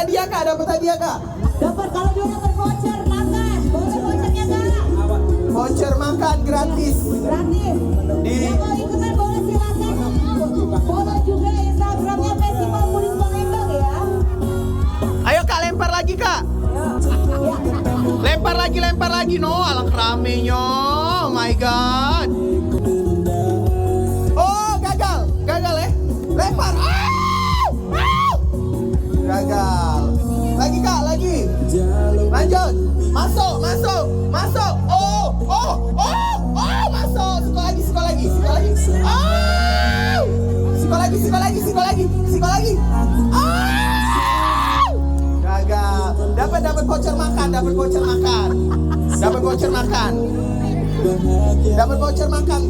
hadiah kak, dapat hadiah kak. Dapat kalau dia dapat voucher makan. Boleh vouchernya kak? Voucher makan gratis. Gratis. Yang mau ikutan boleh silakan. Follow juga Instagramnya Festival Mudik Palembang ya. Ayo kak, lempar lagi kak. Ya. Lempar lagi. No, alangkah ramenya. Oh my god. Oh, gagal ya. Lempar. Gagal. Lagi kak, lagi. Lanjut. Masuk. Oh, masuk. Siko lagi. Oh! Siko lagi. Gagal. Dapat voucher makan. Dapat voucher makan.